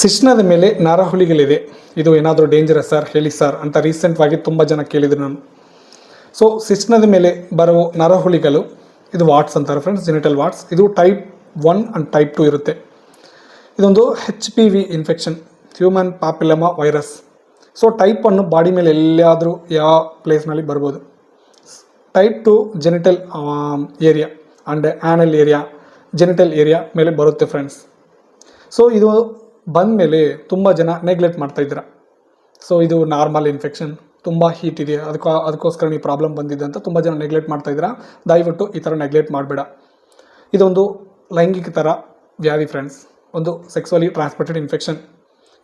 ಶಿಶ್ನದ ಮೇಲೆ ನರಹುಲಿಗಳಿದೆ, ಇದು ಏನಾದರೂ ಡೇಂಜರಸ್ ಸರ್ ಹೇಳಿ ಸರ್ ಅಂತ ರೀಸೆಂಟ್ವಾಗಿ ತುಂಬ ಜನ ಕೇಳಿದ್ರು ನಾನು. ಸೊ ಶಿಶ್ನದ ಮೇಲೆ ಬರುವ ನರಹುಲಿಗಳು ಇದು ವಾಟ್ಸ್ ಅಂತಾರೆ ಫ್ರೆಂಡ್ಸ್, ಜೆನಿಟಲ್ ವಾಟ್ಸ್. ಇದು ಟೈಪ್ 1 ಆ್ಯಂಡ್ ಟೈಪ್ 2 ಇರುತ್ತೆ. ಇದೊಂದು HPV infection, human papilloma virus. So type 1 body ಮೇಲೆ ಎಲ್ಲಿಯಾದರೂ ಯಾವ ಪ್ಲೇಸ್ನಲ್ಲಿ ಬರ್ಬೋದು. Type 2 genital area and anal area, genital area ಮೇಲೆ ಬರುತ್ತೆ ಫ್ರೆಂಡ್ಸ್. ಸೊ ಇದು ಬಂದ ಮೇಲೆ ತುಂಬ ಜನ ನೆಗ್ಲೆಕ್ಟ್ ಮಾಡ್ತಾಯಿದ್ದೀರ. ಸೊ ಇದು ನಾರ್ಮಲ್ ಇನ್ಫೆಕ್ಷನ್, ತುಂಬ ಹೀಟ್ ಇದೆ, ಅದಕ್ಕೋಸ್ಕರ ನೀವು ಪ್ರಾಬ್ಲಮ್ ಬಂದಿದೆ ಅಂತ ತುಂಬ ಜನ ನೆಗ್ಲೆಕ್ಟ್ ಮಾಡ್ತಾಯಿದ್ದೀರ. ದಯವಿಟ್ಟು ಈ ಥರ ನೆಗ್ಲೆಕ್ಟ್ ಮಾಡಬೇಡ. ಇದೊಂದು ಲೈಂಗಿಕ ಥರ ವ್ಯಾಧಿ ಫ್ರೆಂಡ್ಸ್, ಒಂದು ಸೆಕ್ಸುವಲಿ ಟ್ರಾನ್ಸ್ಮಿಟೆಡ್ ಇನ್ಫೆಕ್ಷನ್.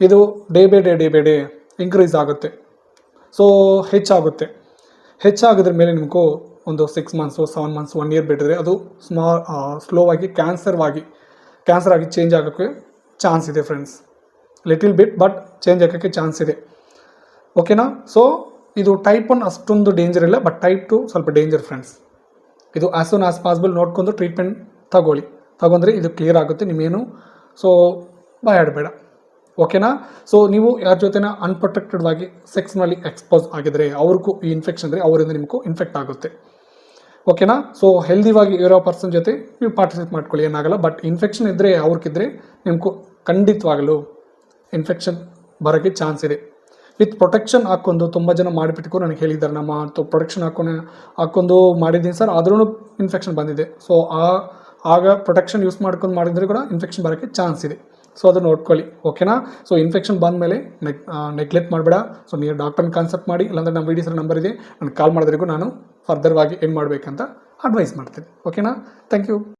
ಇದು ಡೇ ಬೈ ಡೇ ಇನ್ಕ್ರೀಸ್ ಆಗುತ್ತೆ. ಸೊ ಹೆಚ್ಚಾಗೋದ್ರ ಮೇಲೆ ನಿಮಗೂ ಒಂದು 6 ಮಂತ್ಸು 7 ಮಂತ್ಸ್ 1 ಇಯರ್ ಬಿಟ್ಟಿದ್ರೆ ಅದು ಸ್ಲೋ ಆಗಿ ಕ್ಯಾನ್ಸರ್ ಆಗಿ ಚೇಂಜ್ ಆಗೋಕ್ಕೆ ಚಾನ್ಸ್ ಇದೆ friends. Little bit but change ಆಗೋಕ್ಕೆ ಚಾನ್ಸ್ ಇದೆ. ಓಕೆನಾ? ಸೊ ಇದು ಟೈಪ್ 1 ಅಷ್ಟೊಂದು ಡೇಂಜರ್ ಇಲ್ಲ, ಬಟ್ ಟೈಪ್ 2 ಸ್ವಲ್ಪ ಡೇಂಜರ್ ಫ್ರೆಂಡ್ಸ್. ಇದು ಆ್ಯಸ್ ಸೂನ್ ಆಸ್ ಪಾಸಿಬಲ್ ನೋಡ್ಕೊಂಡು ಟ್ರೀಟ್ಮೆಂಟ್ ತಗೊಂಡ್ರೆ ಇದು ಕ್ಲಿಯರ್ ಆಗುತ್ತೆ ನಿಮ್ಮೇನು. ಸೊ ಭಯಪಡಬೇಡ. ಓಕೆನಾ? ಸೊ ನೀವು ಯಾರ ಜೊತೆನ ಅನ್ಪ್ರೊಟೆಕ್ಟೆಡ್ವಾಗಿ ಸೆಕ್ಸ್ನಲ್ಲಿ ಎಕ್ಸ್ಪೋಸ್ ಆಗಿದ್ರೆ ಅವ್ರಿಗೂ ಈ ಇನ್ಫೆಕ್ಷನ್ ಅಂದರೆ ಅವರಿಂದ ನಿಮಗೂ ಇನ್ಫೆಕ್ಟ್ ಆಗುತ್ತೆ. ಓಕೆನಾ? ಸೊ ಹೆಲ್ದಿವಾಗಿ ಇರೋ ಪರ್ಸನ್ ಜೊತೆ ನೀವು ಪಾರ್ಟಿಸಿಪೇಟ್ ಮಾಡ್ಕೊಳ್ಳಿ, ಏನಾಗಲ್ಲ. ಬಟ್ ಇನ್ಫೆಕ್ಷನ್ ಇದ್ದರೆ ಅವ್ರಿಗಿದ್ರೆ ನಿಮಗೂ ಖಂಡಿತವಾಗಲೂ ಇನ್ಫೆಕ್ಷನ್ ಬರೋಕ್ಕೆ ಚಾನ್ಸ್ ಇದೆ. ವಿತ್ ಪ್ರೊಟೆಕ್ಷನ್ ಹಾಕ್ಕೊಂಡು ತುಂಬ ಜನ ಮಾಡಿಬಿಟ್ಟು ನನಗೆ ಹೇಳಿದ್ದಾರೆ, ನಮ್ಮ ಪ್ರೊಟೆಕ್ಷನ್ ಹಾಕ್ಕೊಂಡು ಮಾಡಿದ್ದೀನಿ ಸರ್, ಆದ್ರೂ ಇನ್ಫೆಕ್ಷನ್ ಬಂದಿದೆ. ಸೊ ಆಗ ಪ್ರೊಟೆಕ್ಷನ್ ಯೂಸ್ ಮಾಡ್ಕೊಂಡು ಮಾಡಿದರೆ ಕೂಡ ಇನ್ಫೆಕ್ಷನ್ ಬರೋಕ್ಕೆ ಚಾನ್ಸ್ ಇದೆ. ಸೊ ಅದನ್ನು ನೋಡ್ಕೊಳ್ಳಿ. ಓಕೆನಾ? ಸೊ ಇನ್ಫೆಕ್ಷನ್ ಬಂದಮೇಲೆ ನೆಗ್ಲೆಕ್ಟ್ ಮಾಡಬೇಡ. ಸೊ ನೀವು ಡಾಕ್ಟರ್ನ ಕನ್ಸಲ್ಟ್ ಮಾಡಿ, ಇಲ್ಲಾಂದರೆ ನಮ್ಮ ವಿಡಿಯೋಸ್ ನಂಬರ್ ಇದೆ, ನನಗೆ ಕಾಲ್ ಮಾಡಿದ್ರಿಗೂ ನಾನು ಫರ್ದರ್ವಾಗಿ ಏನು ಮಾಡಬೇಕಂತ ಅಡ್ವೈಸ್ ಮಾಡ್ತೀನಿ. ಓಕೆನಾ? Thank you.